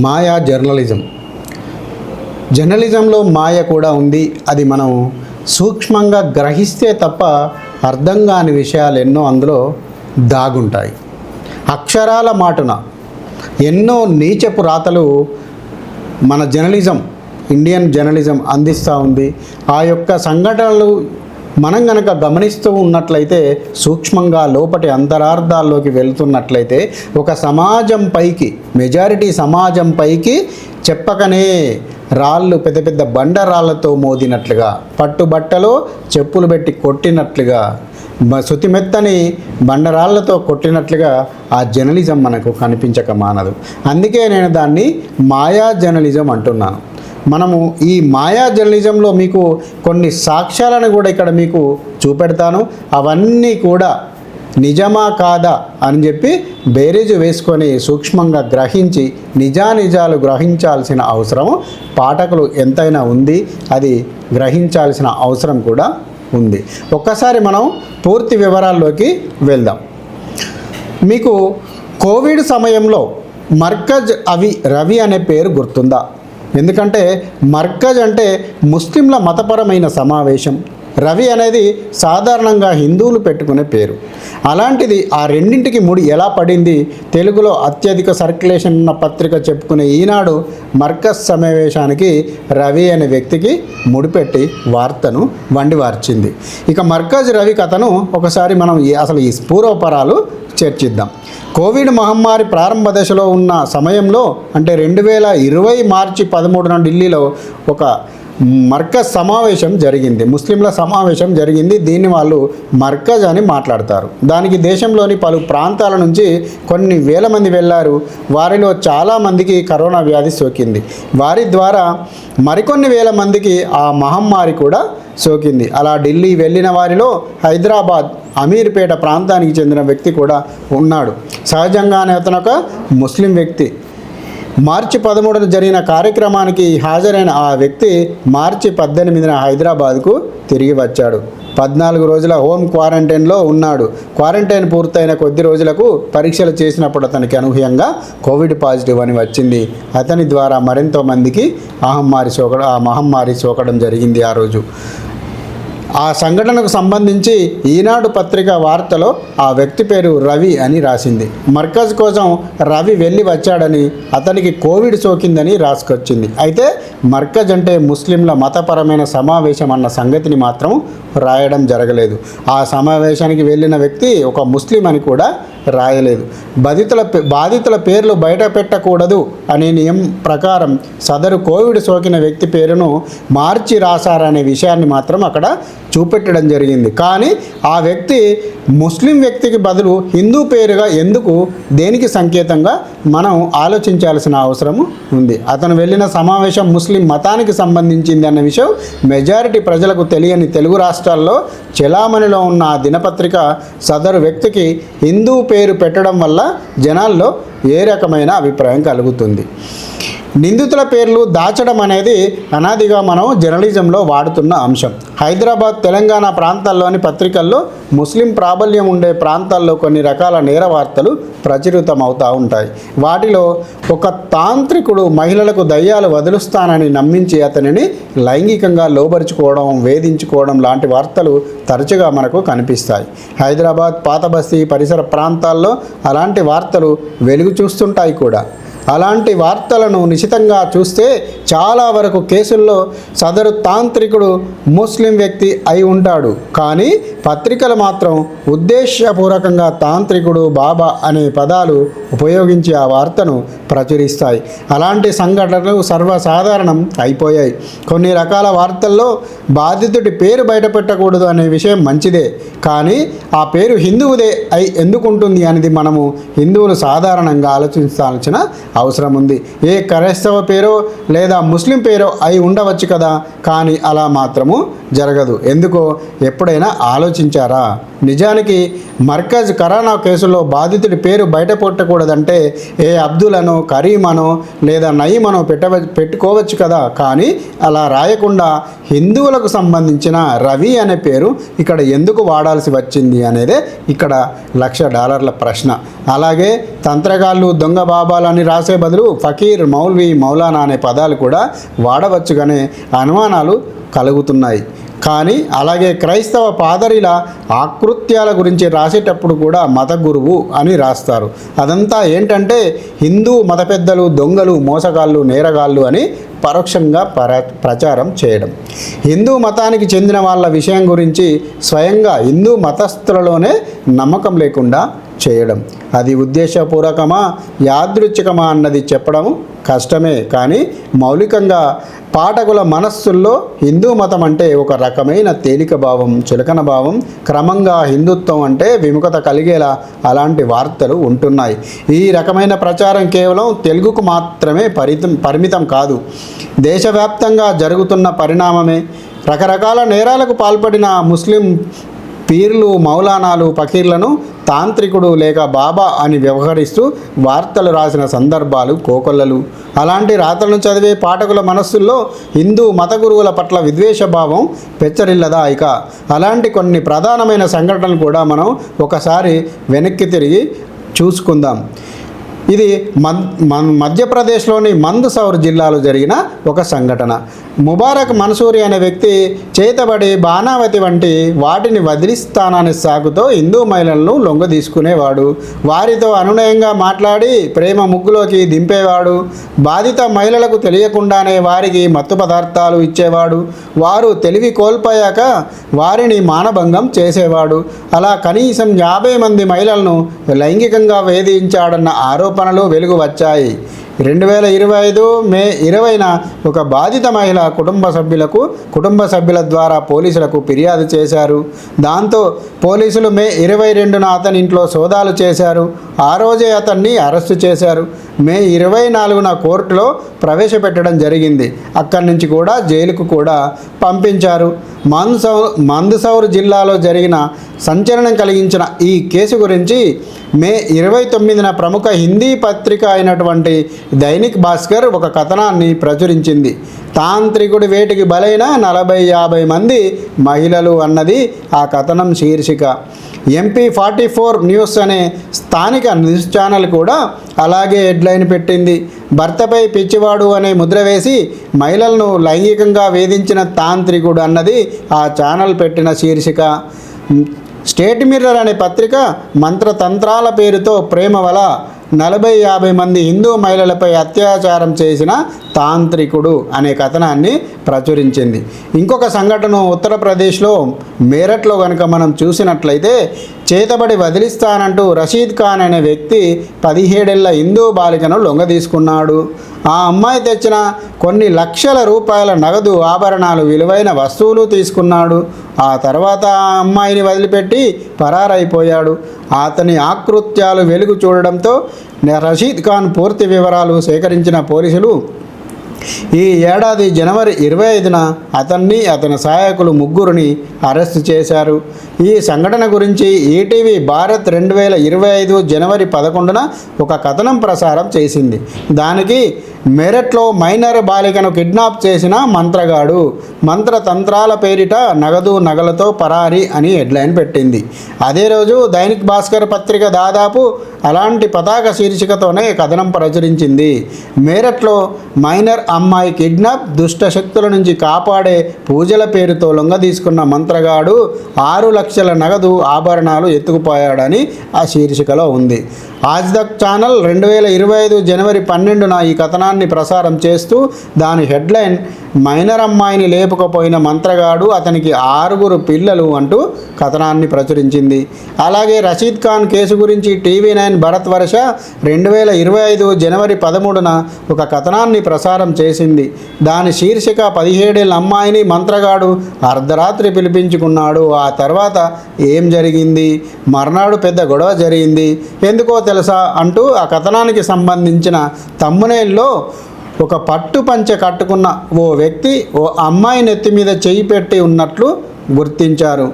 మాయా జర్నలిజంలో మాయ కూడా ఉంది. అది మనం సూక్ష్మంగా గ్రహిస్తే తప్ప అర్థం కాని విషయాలు ఎన్నో అందులో దాగుంటాయి. అక్షరాల మాటున ఎన్నో నీచపు రాతలు మన ఇండియన్ జర్నలిజం అందిస్తూ ఉంది. ఆ యొక్క సంఘటనలు మనం గనక గమనిస్తూ ఉన్నట్లయితే, సూక్ష్మంగా లోపటి అంతరార్థాల్లోకి వెళ్తున్నట్లయితే, ఒక సమాజం పైకి, మెజారిటీ సమాజం పైకి చెప్పకనే రాళ్ళు పెద్ద పెద్ద బండరాళ్లతో మోదినట్లుగా, పట్టుబట్టలో చెప్పులు పెట్టి కొట్టినట్లుగా, శుతిమెత్తని బండరాళ్లతో కొట్టినట్లుగా ఆ జర్నలిజం మనకు కనిపించక మానదు. అందుకే నేను దాన్ని మాయా జర్నలిజం అంటున్నాను. మనము ఈ మాయా జర్నలిజంలో మీకు కొన్ని సాక్ష్యాలను కూడా ఇక్కడ మీకు చూపెడతాను. అవన్నీ కూడా నిజమా కాదా అని చెప్పి బేరీజు వేసుకొని సూక్ష్మంగా గ్రహించి నిజానిజాలు గ్రహించాల్సిన అవసరం పాఠకులు ఎంతైనా ఉంది. అది గ్రహించాల్సిన అవసరం కూడా ఉంది. ఒక్కసారి మనం పూర్తి వివరాల్లోకి వెళ్దాం. మీకు కోవిడ్ సమయంలో మర్కజ్ రవి అనే పేరు గుర్తుందా? ఎందుకంటే మర్కజ్ అంటే ముస్లింల మతపరమైన సమావేశం, రవి అనేది సాధారణంగా హిందువులు పెట్టుకునే పేరు. అలాంటిది ఆ రెండింటికి ముడి ఎలా పడింది? తెలుగులో అత్యధిక సర్క్యులేషన్ ఉన్న పత్రిక చెప్పుకునే ఈనాడు మర్కజ్ సమావేశానికి రవి అనే వ్యక్తికి ముడిపెట్టి వార్తను వండివార్చింది. ఇక మర్కజ్ రవి కథను ఒకసారి మనం అసలు ఈ పూర్వపరాలు చర్చిద్దాం. కోవిడ్ మహమ్మారి ప్రారంభ దశలో ఉన్న సమయంలో, అంటే 2020 మార్చి 13న ఢిల్లీలో ఒక మర్కజ్ సమావేశం జరిగింది. ముస్లింల సమావేశం జరిగింది. దీన్ని వాళ్ళు మర్కజ్ అని మాట్లాడతారు. దానికి దేశంలోని పలు ప్రాంతాల నుంచి కొన్ని వేల మంది వెళ్ళారు. వారిలో చాలామందికి కరోనా వ్యాధి సోకింది. వారి ద్వారా మరికొన్ని వేల మందికి ఆ మహమ్మారి కూడా సోకింది. అలా ఢిల్లీ వెళ్ళిన వారిలో హైదరాబాద్ అమీర్పేట ప్రాంతానికి చెందిన వ్యక్తి కూడా ఉన్నాడు. సహజంగానే అతను ఒక ముస్లిం వ్యక్తి. మార్చి 13న జరిగిన కార్యక్రమానికి హాజరైన ఆ వ్యక్తి మార్చి 18న హైదరాబాద్కు తిరిగి వచ్చాడు. 14 రోజుల హోమ్ క్వారంటైన్లో ఉన్నాడు. క్వారంటైన్ పూర్తయిన కొద్ది రోజులకు పరీక్షలు చేసినప్పుడు అతనికి అనూహ్యంగా కోవిడ్ పాజిటివ్ అని వచ్చింది. అతని ద్వారా మరెంతో మందికి ఆ మహమ్మారి సోకడం జరిగింది. ఆ రోజు ఆ సంఘటనకు సంబంధించి ఈనాడు పత్రిక వార్తలో ఆ వ్యక్తి పేరు రవి అని రాసింది. మర్కజ్ కోసం రవి వెళ్ళి వచ్చాడని, అతనికి కోవిడ్ సోకిందని రాసుకొచ్చింది. అయితే మర్కజ్ అంటే ముస్లింల మతపరమైన సమావేశం అన్న సంగతిని మాత్రం రాయడం జరగలేదు. ఆ సమావేశానికి వెళ్ళిన వ్యక్తి ఒక ముస్లిం అని కూడా రాయలేదు. బాధితుల పేర్లు బయట పెట్టకూడదు అనే నియమం ప్రకారం సదరు కోవిడ్ సోకిన వ్యక్తి పేరును మార్చి రాశారనే విషయాన్ని మాత్రం అక్కడ చూపెట్టడం జరిగింది. కానీ ఆ వ్యక్తి ముస్లిం వ్యక్తికి బదులు హిందూ పేరుగా ఎందుకు, దేనికి సంకేతంగా మనం ఆలోచించాల్సిన అవసరం ఉంది. అతను వెళ్ళిన సమావేశం ముస్లిం మతానికి సంబంధించింది అన్న విషయం మెజారిటీ ప్రజలకు తెలియని తెలుగు రాష్ట్రాల్లో చెలామణిలో ఉన్న ఆ దినపత్రిక సదరు వ్యక్తికి హిందూ పేరు పెట్టడం వల్ల జనాల్లో ఏ రకమైన అభిప్రాయం కలుగుతుంది? నిందితుల పేర్లు దాచడం అనేది అనాదిగా మనం జర్నలిజంలో వాడుతున్న అంశం. హైదరాబాద్, తెలంగాణ ప్రాంతాల్లోని పత్రికల్లో ముస్లిం ప్రాబల్యం ఉండే ప్రాంతాల్లో కొన్ని రకాల నేర వార్తలు ప్రచురితమవుతూ ఉంటాయి. వాటిలో ఒక తాంత్రికుడు మహిళలకు దయ్యాలు వదులుస్తానని నమ్మించి అతనిని లైంగికంగా లోబరుచుకోవడం, వేధించుకోవడం లాంటి వార్తలు తరచుగా మనకు కనిపిస్తాయి. హైదరాబాద్, పాతబస్తీ పరిసర ప్రాంతాల్లో అలాంటి వార్తలు వెలుగు చూస్తుంటాయి కూడా. అలాంటి వార్తలను నిశితంగా చూస్తే చాలా వరకు కేసుల్లో సదరు తాంత్రికుడు ముస్లిం వ్యక్తి అయి ఉంటాడు. కానీ పత్రికలు మాత్రం ఉద్దేశపూర్వకంగా తాంత్రికుడు, బాబా అనే పదాలు ఉపయోగించి ఆ వార్తను ప్రచురిస్తాయి. అలాంటి సంఘటనలు సర్వసాధారణం అయిపోయాయి. కొన్ని రకాల వార్తల్లో బాధితుడి పేరు బయటపెట్టకూడదు అనే విషయం మంచిదే. కానీ ఆ పేరు హిందువుదే అయి ఎందుకుంటుంది అనేది మనము హిందువులు సాధారణంగా ఆలోచించాల్సిన అవసరం ఉంది. ఏ క్రైస్తవ పేరో లేదా ముస్లిం పేరో అయి ఉండవచ్చు కదా, కానీ అలా మాత్రము జరగదు. ఎందుకో ఎప్పుడైనా ఆలోచించారా? నిజానికి మర్కజ్ కరోనా కేసులో బాధితుడి పేరు బయట పెట్టకూడదంటే ఏ అబ్దుల్ అనో కరీం అనో లేదా నయీం అనో పెట్టుకోవచ్చు కదా, కానీ అలా రాయకుండా హిందువులకు సంబంధించిన రవి అనే పేరు ఇక్కడ ఎందుకు వాడాల్సి వచ్చింది అనేదే ఇక్కడ $1,00,000 ప్రశ్న. అలాగే తంత్రగాళ్ళు, దొంగ బాబాలు అని రాసే బదులు ఫకీర్, మౌల్వీ, మౌలానా అనే పదాలు కూడా వాడవచ్చుగానే అనుమానాలు కలుగుతున్నాయి. కానీ అలాగే క్రైస్తవ పాదరిల ఆకృత్యాల గురించి రాసేటప్పుడు కూడా మత గురువు అని రాస్తారు. అదంతా ఏంటంటే హిందూ మత పెద్దలు దొంగలు, మోసగాళ్ళు, నేరగాళ్ళు అని పరోక్షంగా ప్రచారం చేయడం. హిందూ మతానికి చెందిన వాళ్ళ విషయం గురించి స్వయంగా హిందూ మతస్థులలోనే నమ్మకం లేకుండా చేయడం. అది ఉద్దేశపూర్వకమా యాదృచ్ఛికమా అన్నది చెప్పడం కష్టమే. కానీ మౌలికంగా పాఠకుల మనస్సుల్లో హిందూ మతం అంటే ఒక రకమైన తేలిక భావం, చులకన భావం, క్రమంగా హిందుత్వం అంటే విముఖత కలిగేలా అలాంటి వార్తలు ఉంటున్నాయి. ఈ రకమైన ప్రచారం కేవలం తెలుగుకు మాత్రమే పరిమితం కాదు, దేశవ్యాప్తంగా జరుగుతున్న పరిణామమే. రకరకాల నేరాలకు పాల్పడిన ముస్లిం పీర్లు, మౌలానాలు, ఫకీర్లను తాంత్రికుడు లేక బాబా అని వ్యవహరిస్తూ వార్తలు రాసిన సందర్భాలు కోకొల్లలు. అలాంటి రాతలను చదివే పాఠకుల మనస్సుల్లో హిందూ మత గురువుల పట్ల విద్వేషభావం పెచ్చరిల్లదా? ఇక అలాంటి కొన్ని ప్రధానమైన సంఘటనలు కూడా మనం ఒకసారి వెనక్కి తిరిగి చూసుకుందాం. ఇది మధ్యప్రదేశ్లోని మందసౌర్ జిల్లాలో జరిగిన ఒక సంఘటన. ముబారక్ మన్సూరి అనే వ్యక్తి చేతబడి బాణావతి వంటి వాటిని వదిలిస్తాననే సాకుతో హిందూ మహిళలను లొంగ తీసుకునేవాడు. వారితో అనునయంగా మాట్లాడి ప్రేమ ముగ్గులోకి దింపేవాడు. బాధిత మహిళలకు తెలియకుండానే వారికి మత్తు పదార్థాలు ఇచ్చేవాడు. వారు తెలివి కోల్పోయాక వారిని మానభంగం చేసేవాడు. అలా కనీసం 50 మంది మహిళలను లైంగికంగా వేధించాడన్న ఆరోపణలు వెలుగు వచ్చాయి. 2025 మే 20న ఒక బాధిత మహిళ కుటుంబ సభ్యుల ద్వారా పోలీసులకు ఫిర్యాదు చేశారు. దాంతో పోలీసులు మే 22న అతని ఇంట్లో సోదాలు చేశారు. ఆ రోజే అతన్ని అరెస్టు చేశారు. మే 24న కోర్టులో ప్రవేశపెట్టడం జరిగింది. అక్కడి నుంచి కూడా జైలుకు కూడా పంపించారు. మందసౌర్ జిల్లాలో జరిగిన సంచలనం కలిగించిన ఈ కేసు గురించి మే 29న ప్రముఖ హిందీ పత్రిక అయినటువంటి దైనిక్ భాస్కర్ ఒక కథనాన్ని ప్రచురించింది. తాంత్రికుడి వేటికి బలైన 40-50 మంది మహిళలు అన్నది ఆ కథనం శీర్షిక. MP44 న్యూస్ అనే స్థానిక న్యూస్ ఛానల్ కూడా అలాగే హెడ్లైన్ పెట్టింది. భర్తపై పిచ్చివాడు అనే ముద్ర వేసి మహిళలను లైంగికంగా వేధించిన తాంత్రికుడు అన్నది ఆ ఛానల్ పెట్టిన శీర్షిక. స్టేట్ మిర్రర్ అనే పత్రిక మంత్రతంత్రాల పేరుతో ప్రేమ వల 40-50 మంది హిందూ మహిళలపై అత్యాచారం చేసిన తాంత్రికుడు అనే కథనాన్ని ప్రచురించింది. ఇంకొక సంఘటన ఉత్తరప్రదేశ్లో మేరట్లో కనుక మనం చూసినట్లయితే చేతబడి వదిలిస్తానంటూ రషీద్ ఖాన్ అనే వ్యక్తి 17 ఏళ్ల హిందూ బాలికను లొంగ తీసుకున్నాడు. ఆ అమ్మాయి తెచ్చిన కొన్ని లక్షల రూపాయల నగదు, ఆభరణాలు, విలువైన వస్తువులు తీసుకున్నాడు. ఆ తర్వాత ఆ అమ్మాయిని వదిలిపెట్టి పరారైపోయాడు. అతని ఆకృత్యాలు వెలుగు చూడడంతో రషీద్ ఖాన్ పూర్తి వివరాలు సేకరించిన పోలీసులు ఈ ఏడాది జనవరి 25న అతన్ని, అతని సహాయకులు ముగ్గురిని అరెస్టు చేశారు. ఈ సంఘటన గురించి ఈటీవీ భారత్ 2025 జనవరి 11న ఒక కథనం ప్రసారం చేసింది. దానికి మెరట్లో మైనర్ బాలికను కిడ్నాప్ చేసిన మంత్రగాడు, మంత్రతంత్రాల పేరిట నగదు నగలతో పరారి అని హెడ్లైన్ పెట్టింది. అదే రోజు దైనిక్ భాస్కర్ పత్రిక దాదాపు అలాంటి పతాక శీర్షికతోనే కథనం ప్రచురించింది. మేరట్లో మైనర్ అమ్మాయి కిడ్నాప్, దుష్ట శక్తుల నుంచి కాపాడే పూజల పేరుతో లొంగ తీసుకున్న మంత్రగాడు 6 లక్షల నగదు, ఆభరణాలు ఎత్తుకుపోయాడని ఆ శీర్షికలో ఉంది. ఆజ్ తక్ ఛానల్ 2025 జనవరి 12న ఈ కథనాన్ని ప్రసారం చేస్తూ దాని హెడ్లైన్ మైనర్ అమ్మాయిని లేపుకపోయిన మంత్రగాడు, అతనికి 6 పిల్లలు అంటూ కథనాన్ని ప్రచురించింది. అలాగే రషీద్ ఖాన్ కేసు గురించి TV9 భరత్ వర్ష 2025 జనవరి 13న ఒక కథనాన్ని ప్రసారం చేసింది. దాని శీర్షిక 17 ఏళ్ల అమ్మాయిని మంత్రగాడు అర్ధరాత్రి పిలిపించుకున్నాడు. ఆ తర్వాత ఏం జరిగింది? మర్నాడు పెద్ద గొడవ జరిగింది. ఎందుకో తెలుసా అంటూ ఆ కథనానికి సంబంధించిన తమ్మునేల్లో ఒక పట్టు పంచె కట్టుకున్న ఓ వ్యక్తి ఓ అమ్మాయి నెత్తి మీద చేయి పెట్టి ఉన్నట్లు గుర్తించారు.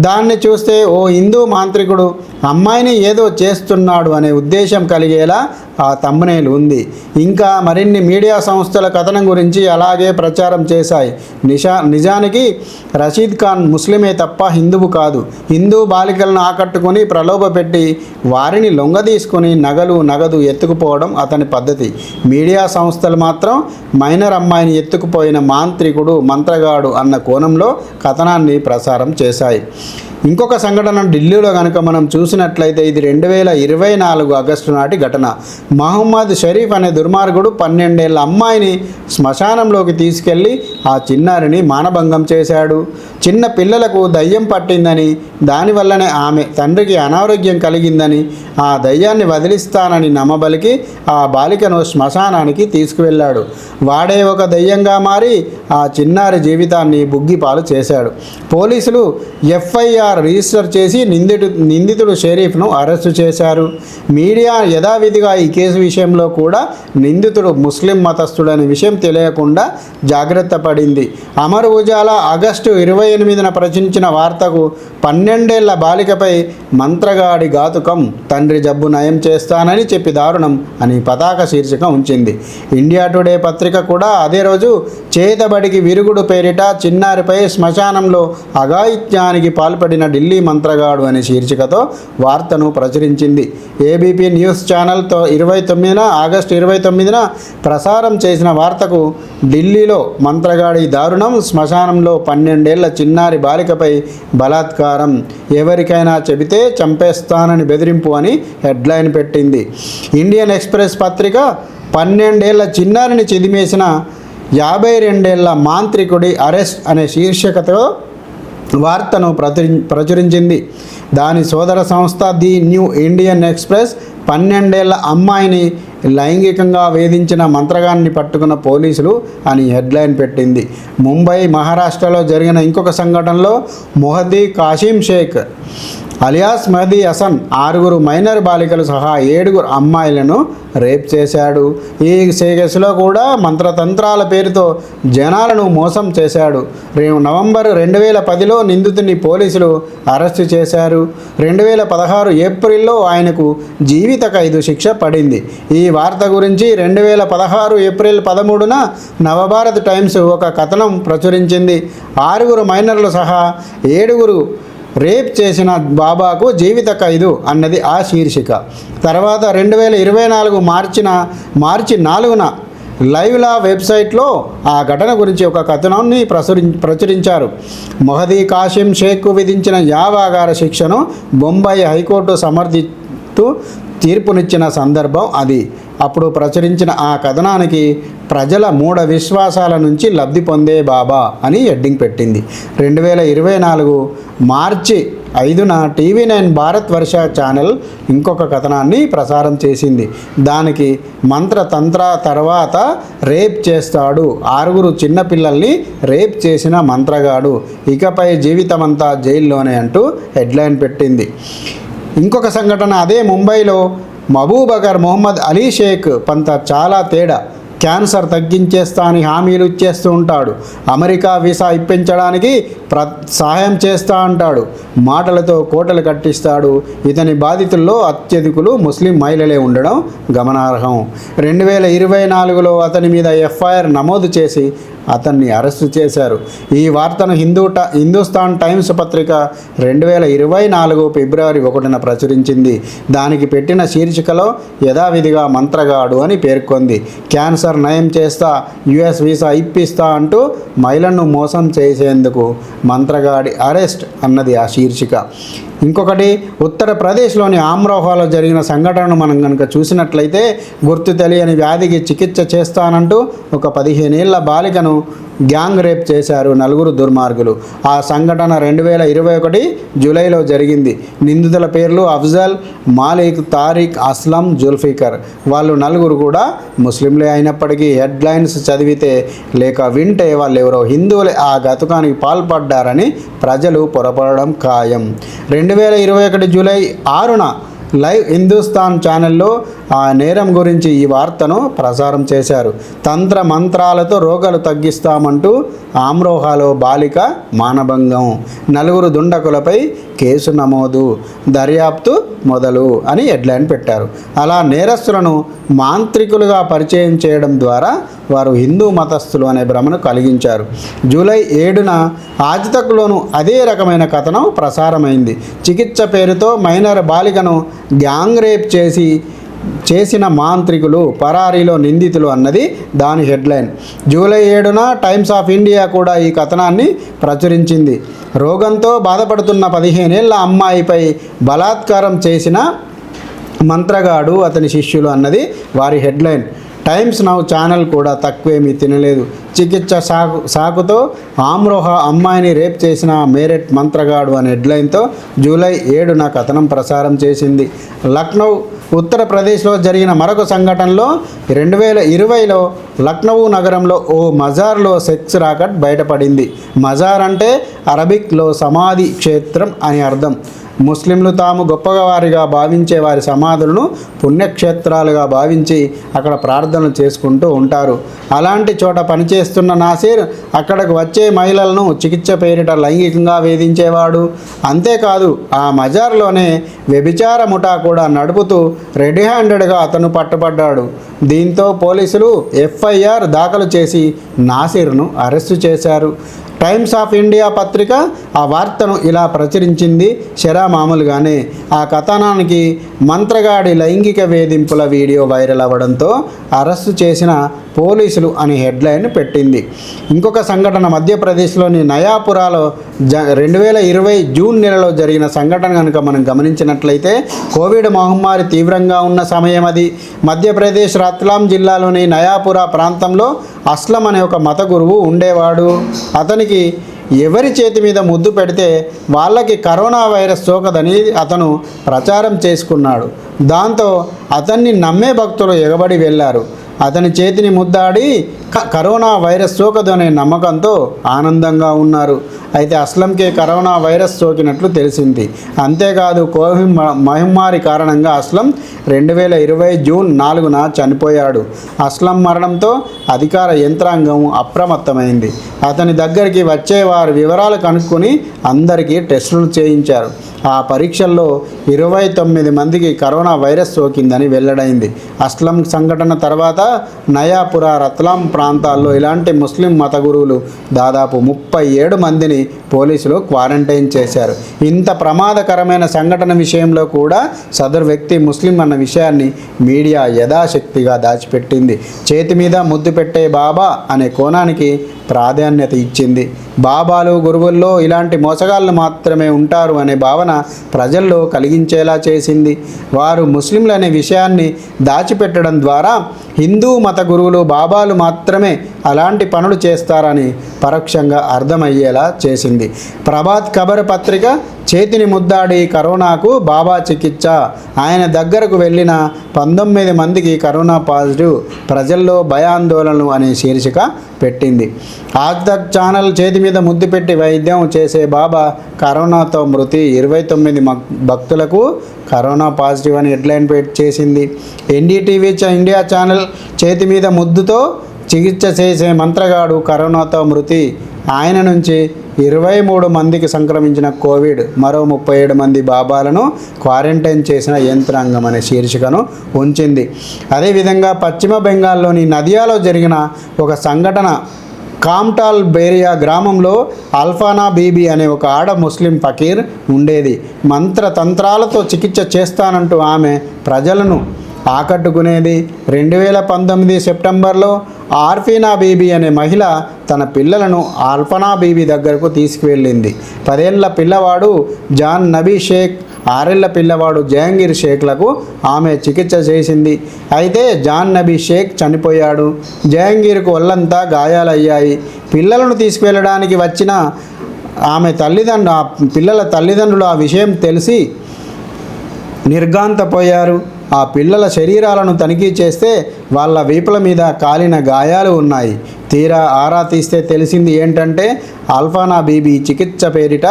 దాన్ని చూస్తే ఓ హిందూ మాంత్రికుడు అమ్మాయిని ఏదో చేస్తున్నాడు అనే ఉద్దేశం కలిగేలా ఆ థంబ్నెయిల్ ఉంది. ఇంకా మరిన్ని మీడియా సంస్థల కథనం గురించి అలాగే ప్రచారం చేశాయి. నిజానికి రషీద్ ఖాన్ ముస్లిమే తప్ప హిందువు కాదు. హిందూ బాలికలను ఆకట్టుకుని ప్రలోభపెట్టి వారిని లొంగదీసుకుని నగదు ఎత్తుకుపోవడం అతని పద్ధతి. మీడియా సంస్థలు మాత్రం మైనర్ అమ్మాయిని ఎత్తుకుపోయిన మాంత్రికుడు మంత్రగాడు అన్న కోణంలో కథనాన్ని ప్రసారం చేశాయి. ఇంకొక సంఘటన ఢిల్లీలో కనుక మనం చూసినట్లయితే ఇది 2024 ఆగస్టు నాటి ఘటన. మహమ్మద్ షరీఫ్ అనే దుర్మార్గుడు 12 ఏళ్ల అమ్మాయిని శ్మశానంలోకి తీసుకెళ్లి ఆ చిన్నారిని మానభంగం చేశాడు. చిన్న పిల్లలకు దయ్యం పట్టిందని, దానివల్లనే ఆమె తండ్రికి అనారోగ్యం కలిగిందని, ఆ దయ్యాన్ని వదిలిస్తానని నమ్మబలికి ఆ బాలికను శ్మశానానికి తీసుకువెళ్ళాడు. వాడే ఒక దయ్యంగా మారి ఆ చిన్నారి జీవితాన్ని బుగ్గిపాలు చేశాడు. పోలీసులు ఎఫ్ఐఆర్ రిజిస్టర్ చేసి నిందితుడు షరీఫ్ను అరెస్టు చేశారు. మీడియా యథావిధిగా ఈ కేసు విషయంలో కూడా నిందితుడు ముస్లిం మతస్థుడనే విషయం తెలియకుండా జాగ్రత్త పడింది. అమర్ ఉజాలా ఆగస్టు 28న ప్రచురించిన వార్తకు 12 ఏళ్ల బాలికపై మంత్రగాడి ఘాతుకం, తండ్రి జబ్బు నయం చేస్తానని చెప్పి దారుణం అని పతాక శీర్షిక ఉంచింది. ఇండియా టుడే పత్రిక కూడా అదే రోజు చేతబడికి విరుగుడు పేరిట చిన్నారిపై శ్మశానంలో అఘాయిత్యానికి పాల్పడిన ఢిల్లీ మంత్రగాడు అనే శీర్షికతో వార్తను ప్రచురించింది. ఏబీపీ న్యూస్ ఛానల్తో ఆగస్టు 29న ప్రసారం చేసిన వార్తకు ఢిల్లీలో మంత్రగాడి దారుణం, శ్మశానంలో 12 ఏళ్ల చిన్నారి బాలికపై బలాత్కారం, ఎవరికైనా చెబితే చంపేస్తానని బెదిరింపు అని హెడ్లైన్ పెట్టింది. ఇండియన్ ఎక్స్ప్రెస్ పత్రిక 12 ఏళ్ల చిన్నారిని చిదిమేసిన 52 ఏళ్ల మాంత్రికుడి అరెస్ట్ అనే శీర్షికతో వార్తను ప్రచురించింది. దాని సోదర సంస్థ ది న్యూ ఇండియన్ ఎక్స్ప్రెస్ 12 ఏళ్ల అమ్మాయిని లైంగికంగా వేధించిన మంత్రగాన్ని పట్టుకున్న పోలీసులు అని హెడ్లైన్ పెట్టింది. ముంబై, మహారాష్ట్రలో జరిగిన ఇంకొక సంఘటనలో మొహద్దీ కాసిం షేక్ అలియాస్ మెహదీ హసన్ 6 మైనర్ బాలికలు సహా 7 అమ్మాయిలను రేప్ చేశాడు. ఈ కేసులో కూడా మంత్రతంత్రాల పేరుతో జనాలను మోసం చేశాడు. నవంబర్ 2010లో నిందితుడిని పోలీసులు అరెస్టు చేశారు. 2016 ఏప్రిల్లో ఆయనకు జీవిత ఖైదు శిక్ష పడింది. ఈ వార్త గురించి 2016 ఏప్రిల్ 13న నవభారత్ టైమ్స్ ఒక కథనం ప్రచురించింది. 6 మైనర్లు సహా 7 రేప్ చేసిన బాబాకు జీవిత ఖైదు అన్నది ఆ శీర్షిక. తర్వాత 2024 మార్చి 4న లైవ్ లా వెబ్సైట్లో ఆ ఘటన గురించి ఒక కథనాన్ని ప్రచురించారు. మొహద్దీ కాసిం షేక్కు విధించిన యావాగార శిక్షను బొంబాయి హైకోర్టు సమర్థిస్తూ తీర్పునిచ్చిన సందర్భం అది. అప్పుడు ప్రచురించిన ఆ కథనానికి ప్రజల మూఢ విశ్వాసాల నుంచి లబ్ధి పొందే బాబా అని హెడ్డింగ్ పెట్టింది. 2024 మార్చి 5న TV9 భారత్ వర్ష ఛానల్ ఇంకొక కథనాన్ని ప్రసారం చేసింది. దానికి మంత్రతంత్ర తర్వాత రేప్ చేస్తాడు, 6 చిన్నపిల్లల్ని రేప్ చేసిన మంత్రగాడు, ఇకపై జీవితమంతా జైల్లోనే అంటూ హెడ్లైన్ పెట్టింది. ఇంకొక సంఘటన అదే ముంబైలో మహబూబగర్ మొహమ్మద్ అలీ షేక్ పంత చాలా తేడా. క్యాన్సర్ తగ్గించేస్తా అని హామీలు ఇచ్చేస్తూ ఉంటాడు. అమెరికా వీసా ఇప్పించడానికి సహాయం చేస్తా అంటాడు. మాటలతో కోటలు కట్టిస్తాడు. ఇతని బాధితుల్లో అత్యధికులు ముస్లిం మహిళలే ఉండడం గమనార్హం. 2024లో అతని మీద ఎఫ్ఐఆర్ నమోదు చేసి అతన్ని అరెస్టు చేశారు. ఈ వార్తను హిందుస్థాన్ టైమ్స్ పత్రిక 2024 ఫిబ్రవరి 1న ప్రచురించింది. దానికి పెట్టిన శీర్షికలో యథావిధిగా మంత్రగాడు అని పేర్కొంది. క్యాన్సర్ నయం చేస్తా, యుఎస్ వీసా ఇప్పిస్తా అంటూ మహిళను మోసం చేసేందుకు మంత్రగాడి అరెస్ట్ అన్నది ఆ శీర్షిక. ఇంకొకటి ఉత్తరప్రదేశ్లోని ఆమ్రోహాలో జరిగిన సంఘటనను మనం కనుక చూసినట్లయితే గుర్తు తెలియని వ్యాధికి చికిత్స చేస్తానంటూ ఒక 15 ఏళ్ల బాలికను గ్యాంగ్ రేప్ చేశారు 4 దుర్మార్గులు. ఆ సంఘటన 2021 జూలైలో జరిగింది. నిందితుల పేర్లు అఫ్జల్, మాలిక్, తారిక్, అస్లం, జుల్ఫికర్. వాళ్ళు 4 కూడా ముస్లింలే అయినప్పటికీ హెడ్లైన్స్ చదివితే లేక వింటే వాళ్ళెవరో హిందువులే ఆ ఘాతుకానికి పాల్పడ్డారని ప్రజలు పొరపడడం ఖాయం. 2021 జూలై 6న లైవ్ హిందుస్థాన్ ఛానల్లో ఆ నేరం గురించి ఈ వార్తను ప్రసారం చేశారు. తంత్ర మంత్రాలతో రోగాలు తగ్గిస్తామంటూ ఆమ్రోహాలో బాలిక మానభంగం, 4 దుండకులపై కేసు నమోదు, దర్యాప్తు మొదలు అని హెడ్లైన్ పెట్టారు. అలా నేరస్తులను మాంత్రికులుగా పరిచయం చేయడం ద్వారా వారు హిందూ మతస్థులు అనే భ్రమను కలిగించారు. జూలై 7న ఆజ్తక్లోనూ అదే రకమైన కథనం ప్రసారమైంది. చికిత్స పేరుతో మైనర్ బాలికను గ్యాంగ్ రేప్ చేసిన మాంత్రికులు పరారీలో నిందితులు అన్నది దాని హెడ్లైన్. జూలై 7న టైమ్స్ ఆఫ్ ఇండియా కూడా ఈ కథనాన్ని ప్రచురించింది. రోగంతో బాధపడుతున్న 15 ఏళ్ల అమ్మాయిపై బలాత్కారం చేసిన మంత్రగాడు, అతని శిష్యులు అన్నది వారి హెడ్లైన్. టైమ్స్ నౌ ఛానల్ కూడా తక్కువేమీ తినలేదు. చికిత్స సాకుతో ఆమ్రోహ అమ్మాయిని రేప్ చేసిన మేరెట్ మంత్రగాడు అనే హెడ్లైన్తో జూలై 7న కథనం ప్రసారం చేసింది. లక్నో, ఉత్తరప్రదేశ్లో జరిగిన మరొక సంఘటనలో 2020లో లక్నో నగరంలో ఓ మజార్లో సెక్స్ రాకెట్ బయటపడింది. మజార్ అంటే అరబిక్లో సమాధి క్షేత్రం అని అర్థం. ముస్లింలు తాము గొప్పవారిగా భావించే వారి సమాధులను పుణ్యక్షేత్రాలుగా భావించి అక్కడ ప్రార్థనలు చేసుకుంటూ ఉంటారు. అలాంటి చోట పనిచేస్తున్న నాసీర్ అక్కడకు వచ్చే మహిళలను చికిత్స పేరిట లైంగికంగా వేధించేవాడు. అంతేకాదు ఆ మజార్లోనే వ్యభిచార ముఠా కూడా నడుపుతూ రెడీ హ్యాండెడ్గా అతను పట్టుబడ్డాడు. దీంతో పోలీసులు ఎఫ్ఐఆర్ దాఖలు చేసి నాసీర్ను అరెస్టు చేశారు. టైమ్స్ ఆఫ్ ఇండియా పత్రిక ఆ వార్తను ఇలా ప్రచురించింది. శరా మామూలుగానే ఆ కథనానికి మంత్రగాడి లైంగిక వేధింపుల వీడియో వైరల్ అవ్వడంతో అరెస్టు చేసిన పోలీసులు అని హెడ్లైన్ పెట్టింది. ఇంకొక సంఘటన మధ్యప్రదేశ్లోని నయాపురాలో 2020 జూన్ నెలలో జరిగిన సంఘటన కనుక మనం గమనించినట్లయితే కోవిడ్ మహమ్మారి తీవ్రంగా ఉన్న సమయం అది. మధ్యప్రదేశ్ రత్లాం జిల్లాలోని నయాపురా ప్రాంతంలో అస్లం అనే ఒక మత గురువు ఉండేవాడు. అతనికి ఎవరి చేతి మీద ముద్దు పెడితే వాళ్ళకి కరోనా వైరస్ సోకదని అతను ప్రచారం చేసుకున్నాడు. దాంతో అతన్ని నమ్మే భక్తులు ఎగబడి వెళ్ళారు. అతని చేతిని ముద్దాడి కరోనా వైరస్ సోకదు అనే నమ్మకంతో ఆనందంగా ఉన్నారు. అయితే అస్లంకే కరోనా వైరస్ సోకినట్లు తెలిసింది. అంతేకాదు కోవిడ్ మహమ్మారి కారణంగా అస్లం 2020 జూన్ 4న చనిపోయాడు. అస్లం మరణంతో అధికార యంత్రాంగం అప్రమత్తమైంది. అతని దగ్గరికి వచ్చే వారి వివరాలు కనుక్కొని అందరికీ టెస్టులు చేయించారు. ఆ పరీక్షల్లో 29 మందికి కరోనా వైరస్ సోకిందని వెల్లడైంది. అస్లం సంఘటన తర్వాత నయాపురా, రత్లాం ప్రాంతాల్లో ఇలాంటి ముస్లిం మత గురువులు దాదాపు 37 మందిని పోలీసులు క్వారంటైన్ చేశారు. ఇంత ప్రమాదకరమైన సంఘటన విషయంలో కూడా సదరు వ్యక్తి ముస్లిం అన్న విషయాన్ని మీడియా యథాశక్తిగా దాచిపెట్టింది. చేతి మీద ముద్దు పెట్టే బాబా అనే కోణానికి ప్రాధాన్యత ఇచ్చింది. బాబాలు, గురువుల్లో ఇలాంటి మోసగాళ్ళు మాత్రమే ఉంటారు అనే భావన ప్రజల్లో కలిగించేలా చేసింది. వారు ముస్లింలు అనే విషయాన్ని దాచిపెట్టడం ద్వారా హిందూ మత గురువులు, బాబాలు మాత్రమే అలాంటి పనులు చేస్తారని పరోక్షంగా అర్థమయ్యేలా చేసింది. ప్రభాత్ ఖబర్ పత్రిక చేతిని ముద్దాడి కరోనాకు బాబా చికిత్స, ఆయన దగ్గరకు వెళ్ళిన 19 మందికి కరోనా పాజిటివ్, ప్రజల్లో భయాందోళనలు అనే శీర్షిక పెట్టింది. ఆజ్ తక్ ఛానల్ చేతి మీద ముద్దు పెట్టి వైద్యం చేసే బాబా కరోనాతో మృతి, 29 భక్తులకు కరోనా పాజిటివ్ అని హెడ్లైన్ చేసింది. ఎన్డీటీవీ ఇండియా ఛానల్ చేతి మీద ముద్దుతో చికిత్స చేసే మంత్రగాడు కరోనాతో మృతి, ఆయన నుంచి 23 మందికి సంక్రమించిన కోవిడ్, మరో 37 మంది బాబాలను క్వారంటైన్ చేసిన యంత్రాంగం అనే శీర్షికను ఉంచింది. అదేవిధంగా పశ్చిమ బెంగాల్లోని నదియాలో జరిగిన ఒక సంఘటన. కామ్టాల్ బేరియా గ్రామంలో అల్ఫానా బీబీ అనే ఒక ఆడ ముస్లిం ఫకీర్ ఉండేది. మంత్రతంత్రాలతో చికిత్స చేస్తానంటూ ఆమె ప్రజలను ఆకట్టుకునేది. 2019 సెప్టెంబర్లో ఆర్ఫీనా బీబీ అనే మహిళ తన పిల్లలను అల్ఫనా బీబీ దగ్గరకు తీసుకువెళ్ళింది. 10 ఏళ్ల పిల్లవాడు జాన్ నబీ షేక్, 6 ఏళ్ల పిల్లవాడు జహంగీర్ షేక్లకు ఆమె చికిత్స చేసింది. అయితే జాన్ నబీ షేక్ చనిపోయాడు. జహంగీర్కు ఒళ్ళంతా గాయాలయ్యాయి. పిల్లలను తీసుకువెళ్ళడానికి వచ్చిన ఆమె పిల్లల తల్లిదండ్రులు ఆ విషయం తెలిసి నిర్ఘాంతపోయారు. ఆ పిల్లల శరీరాలను తనిఖీ చేస్తే వాళ్ళ వీపుల మీద కాలిన గాయాలు ఉన్నాయి. తీరా ఆరా తీస్తే తెలిసింది ఏంటంటే అల్ఫానా బీబీ చికిత్స పేరిట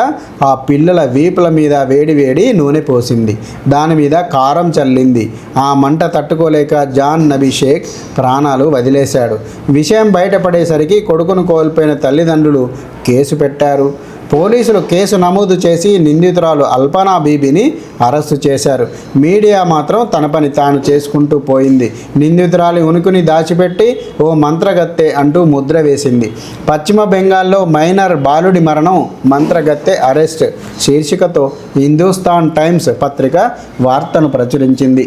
ఆ పిల్లల వీపుల మీద వేడి నూనె పోసింది. దాని మీద కారం చల్లింది. ఆ మంట తట్టుకోలేక జాన్ నబీ షేక్ ప్రాణాలు వదిలేశాడు. విషయం బయటపడేసరికి కొడుకును కోల్పోయిన తల్లిదండ్రులు కేసు పెట్టారు. పోలీసులు కేసు నమోదు చేసి నిందితురాలు అల్పనా బీబీని అరెస్టు చేశారు. మీడియా మాత్రం తన పని తాను చేసుకుంటూ పోయింది. నిందితురాలి ఉనికిని దాచిపెట్టి ఓ మంత్రగత్తె అంటూ ముద్ర వేసింది. పశ్చిమ బెంగాల్లో మైనర్ బాలుడి మరణం, మంత్రగత్తె అరెస్ట్ శీర్షికతో హిందూస్థాన్ టైమ్స్ పత్రిక వార్తను ప్రచురించింది.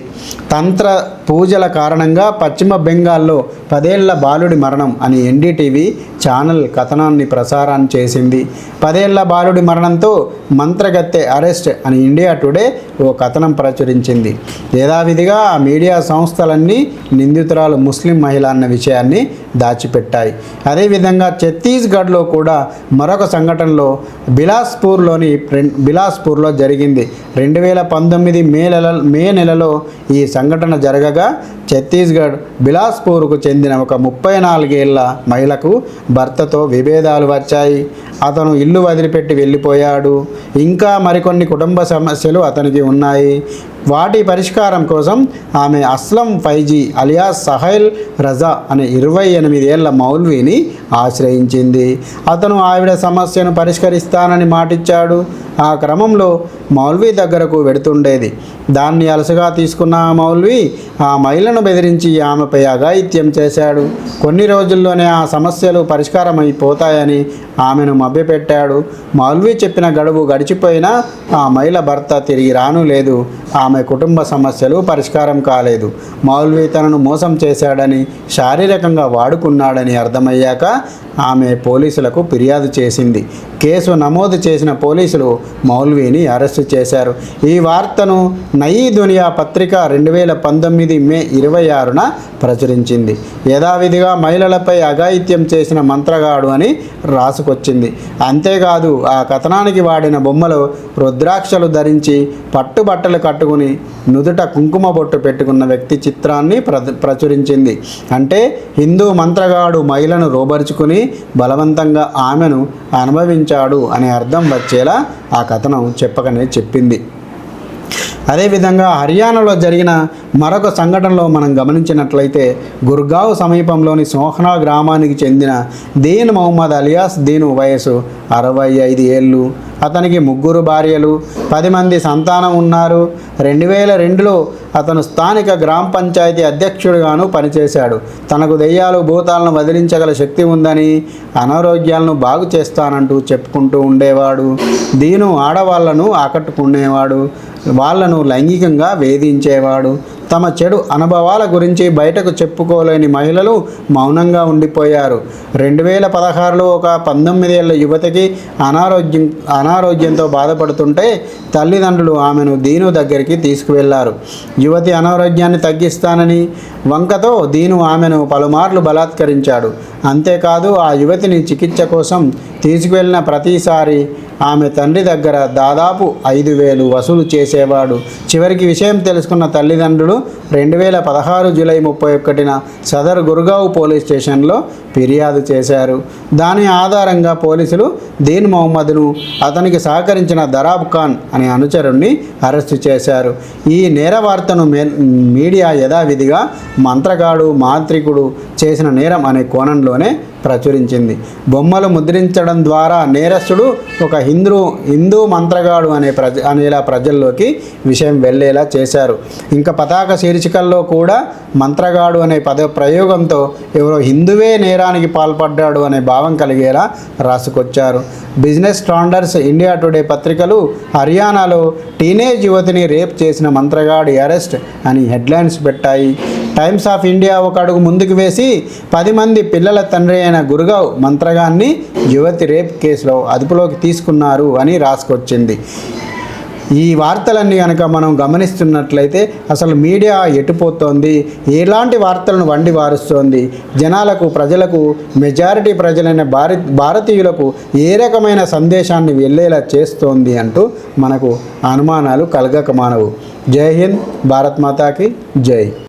తంత్ర పూజల కారణంగా పశ్చిమ బెంగాల్లో 10 ఏళ్ల బాలుడి మరణం అని ఎన్డీటీవీ ఛానల్ కథనాన్ని ప్రసారం చేసింది. 10 ఏళ్ల బాలుడి మరణంతో మంత్రగత్తె అరెస్ట్ అని ఇండియా టుడే ఓ కథనం ప్రచురించింది. యథావిధిగా ఆ మీడియా సంస్థలన్నీ నిందితురాలు ముస్లిం మహిళ అన్న విషయాన్ని దాచిపెట్టాయి. అదేవిధంగా ఛత్తీస్గఢ్లో కూడా మరొక సంఘటనలో బిలాస్పూర్లో జరిగింది. 2019 మే నెలలో ఈ సంఘటన జరగగా ఛత్తీస్గఢ్ బిలాస్పూర్కు చెందిన ఒక 34 ఏళ్ల మహిళకు భర్తతో విభేదాలు వచ్చాయి. అతను ఇల్లు వదిలిపెట్టి వెళ్ళిపోయాడు. ఇంకా మరికొన్ని కుటుంబ సమస్యలు అతనికి ఉన్నాయి. వాటి పరిష్కారం కోసం ఆమె అస్లం ఫైజీ అలియాస్ సహైల్ రజా అనే 28 ఏళ్ల మౌల్వీని ఆశ్రయించింది. అతను ఆవిడ సమస్యను పరిష్కరిస్తానని మాటిచ్చాడు. ఆ క్రమంలో మౌల్వీ దగ్గరకు వెడుతుండేది. దాన్ని అలసగా తీసుకున్న ఆ మౌల్వీ ఆ మహిళను బెదిరించి ఆమెపై అఘాయిత్యం చేశాడు. కొన్ని రోజుల్లోనే ఆ సమస్యలు పరిష్కారమైపోతాయని ఆమెను మభ్యపెట్టాడు. మౌల్వీ చెప్పిన గడువు గడిచిపోయినా ఆ మహిళ భర్త తిరిగి రాను లేదు. ఆమె కుటుంబ సమస్యలు పరిష్కారం కాలేదు. మౌల్వీ తనను మోసం చేశాడని, శారీరకంగా వాడుకున్నాడని అర్థమయ్యాక ఆమె పోలీసులకు ఫిర్యాదు చేసింది. కేసు నమోదు చేసిన పోలీసులు మౌల్వీని అరెస్టు చేశారు. ఈ వార్తను నయీ దునియా పత్రిక 2019 మే 26న ప్రచురించింది. యథావిధిగా మహిళలపై అఘాయిత్యం చేసిన మంత్రగాడు అని రాసుకొచ్చింది. అంతేకాదు ఆ కథనానికి వాడిన బొమ్మలు రుద్రాక్షలు ధరించి పట్టుబట్టలు కట్టుకుని నుదుట కుంకుమ బొట్టు పెట్టుకున్న వ్యక్తి చిత్రాన్ని ప్రచురించింది. అంటే హిందూ మంత్రగాడు మహిళను రోబరుచుకుని బలవంతంగా ఆమెను అనుభవించాడు అనే అర్థం వచ్చేలా ఆ కథనం చెప్పకనే చెప్పింది. అదేవిధంగా హర్యానాలో జరిగిన మరొక సంఘటనలో మనం గమనించినట్లయితే గుర్గావ్ సమీపంలోని సోహ్నా గ్రామానికి చెందిన దీన్ మొహమ్మద్ అలియాస్ దీను వయసు 65 ఏళ్ళు. అతనికి 3 భార్యలు, 10 మంది సంతానం ఉన్నారు. 2002లో అతను స్థానిక గ్రామ పంచాయతీ అధ్యక్షుడిగాను పనిచేశాడు. తనకు దెయ్యాలు భూతాలను వదిలించగల శక్తి ఉందని, అనారోగ్యాలను బాగు చేస్తానంటూ చెప్పుకుంటూ ఉండేవాడు. దీను ఆడవాళ్లను ఆకట్టుకునేవాడు, వాళ్లను లైంగికంగా వేధించేవాడు. తమ చెడు అనుభవాల గురించి బయటకు చెప్పుకోలేని మహిళలు మౌనంగా ఉండిపోయారు. 2016లో ఒక 19 ఏళ్ల యువతికి అనారోగ్యంతో బాధపడుతుంటే తల్లిదండ్రులు ఆమెను దీను దగ్గరికి తీసుకువెళ్లారు. యువతి అనారోగ్యాన్ని తగ్గిస్తానని వంకతో దీను ఆమెను పలుమార్లు బలాత్కరించాడు. అంతేకాదు ఆ యువతిని చికిత్స కోసం తీసుకువెళ్ళిన ప్రతిసారి ఆమె తండ్రి దగ్గర దాదాపు 5,000 వసూలు చేసేవాడు. చివరికి విషయం తెలుసుకున్న తల్లిదండ్రులు 2016 జూలై 31న సదర్ గుర్గావ్ పోలీస్ స్టేషన్లో ఫిర్యాదు చేశారు. దాని ఆధారంగా పోలీసులు దీన్ మొహమ్మద్ను, అతనికి సహకరించిన దరాబ్ ఖాన్ అనే అనుచరుణ్ణి అరెస్టు చేశారు. ఈ నేర వార్తను మీడియా యథావిధిగా మంత్రగాడు, మాంత్రికుడు చేసిన నేరం అనే కోణంలోనే ప్రచురించింది. బొమ్మలు ముద్రించడం ద్వారా నేరస్తుడు ఒక హిందూ మంత్రగాడు అనేలా ప్రజల్లోకి విషయం వెళ్ళేలా చేశారు. ఇంకా పతాక శీర్షికల్లో కూడా మంత్రగాడు అనే ప్రయోగంతో ఎవరో హిందువే నేరానికి పాల్పడ్డాడు అనే భావం కలిగేలా రాసుకొచ్చారు. బిజినెస్ స్టాండర్డ్స్, ఇండియా టుడే పత్రికలు హర్యానాలో టీనేజ్ యువతిని రేప్ చేసిన మంత్రగాడి అరెస్ట్ అని హెడ్లైన్స్ పెట్టాయి. టైమ్స్ ఆఫ్ ఇండియా ఒక అడుగు ముందుకు వేసి 10 మంది పిల్లల తండ్రి అయిన గుర్గావ్ మంత్రగాన్ని యువతి రేప్ కేసులో అదుపులోకి తీసుకున్నారు అని రాసుకొచ్చింది. ఈ వార్తలన్నీ కనుక మనం గమనిస్తున్నట్లయితే అసలు మీడియా ఎటుపోతోంది, ఎలాంటి వార్తలను వండి వారుస్తోంది, ప్రజలకు మెజారిటీ ప్రజలైన భారతీయులకు ఏ రకమైన సందేశాన్ని వెళ్ళేలా చేస్తోంది అంటూ మనకు అనుమానాలు కలగక మానవు. జై హింద్, భారత్ మాతాకి జై.